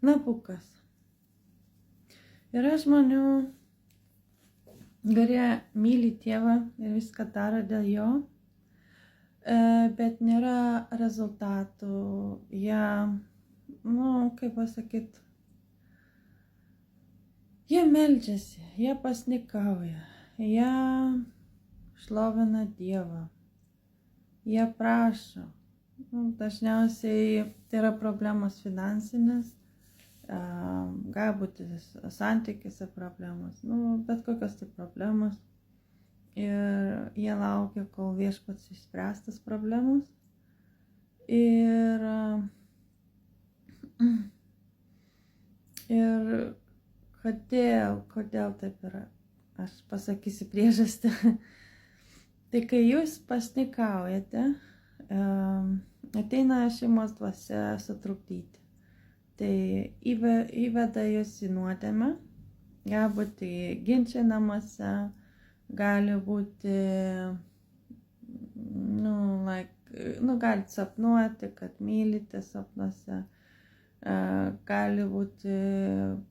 Nabukas. Yra žmonių, kurie myli Dievą ir viską daro dėl jo, bet nėra rezultatų. Jie, kaip pasakyti, jie meldžiasi, jie pasnikauja, jie šlovina Dievą, jie prašo. Dažniausiai tai yra problemos finansinės, galbūt santykiuose problemos, bet kokios tai problemos. Ir jie laukia, kol viešpats išspręs tas problemas. Ir kodėl taip yra? Aš pasakysiu priežastį. Tai kai jūs pasnikaujate, ateina šeimos dvasia sutrukdyti. Tai įveda jūs į nuodėmę, galbūt į ginčią namuose, gali būti, galit sapnuoti, kad mylite sapnuose, gali būti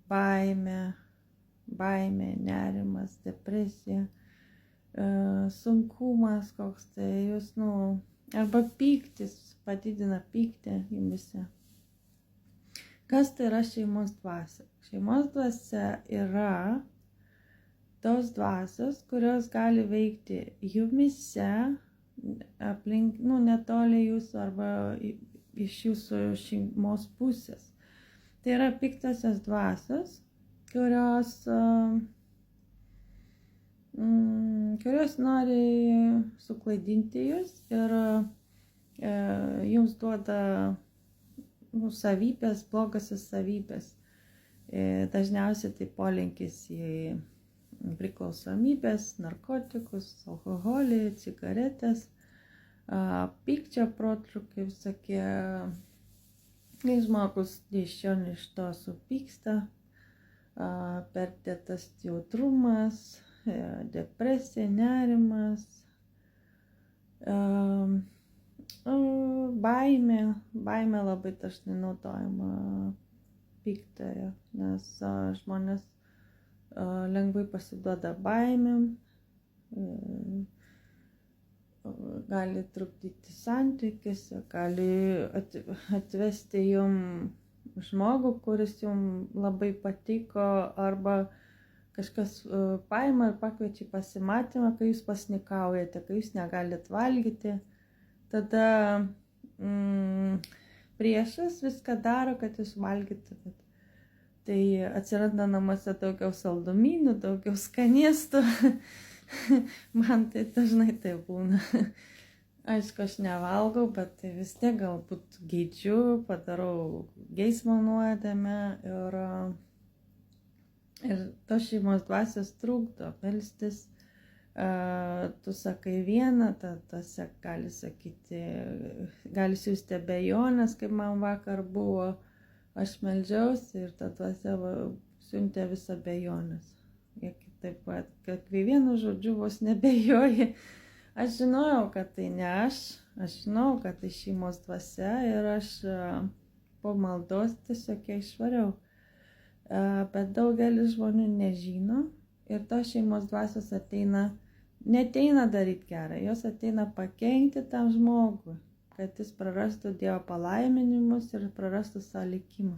baimė, nerimas, depresija, sunkumas koks tai, jūs, arba pyktis, padidina pyktį jumyse. Kas tai yra šeimos dvasia? Šeimos dvasia yra tos dvasios, kurios gali veikti jumyse, aplink, netoli jūsų arba iš jūsų šeimos pusės. Tai yra piktosios dvasios, kurios nori suklaidinti jūs ir jums duoda savybės, blogasias savybės. Dažniausiai tai polinkis į priklausomybės, narkotikus, alkoholį, cigaretės, pykčio protrūkiai visokie. Kai žmogus iš šio iš to supyksta, perdėtas jautrumas, depresija, nerimas, baimė labai dažnai naudojama piktoje, nes žmonės lengvai pasiduoda baimėm, gali trukdyti santykiuose, gali atvesti jum žmogų, kuris jum labai patiko, arba kažkas paima ir pakviečia pasimatymą, kai jūs pasnikaujate, kai jūs negalit valgyti. Tada priešas viską daro, kad jūs valgytumėt. Tai atsiranda namuose daugiau saldumynų, daugiau skanėstų. Man tai dažnai tai būna. Aišku, aš nevalgau, bet tai vis tiek galbūt geidžiu, padarau geismo nuodėmę ir tos šeimos dvasios trukdo melstis. Tu sakai vieną, tas gali sakyti, gali siųsti abejonės, kaip man vakar buvo, aš meldžiausi ir ta dvasia siuntė vis abejonės. Taip pat, kad vienu žodžiu vos nebejoji. Aš žinojau, kad tai ne aš žinau, kad tai šeimos dvasia ir aš po maldos tiesiog ją išvariau. Bet daugelis žmonių nežino ir tos šeimos dvasios neteina daryti gerą, jos ateina pakenkti tam žmogui, kad jis prarastų Dievo palaiminimus ir prarastų savo likimą.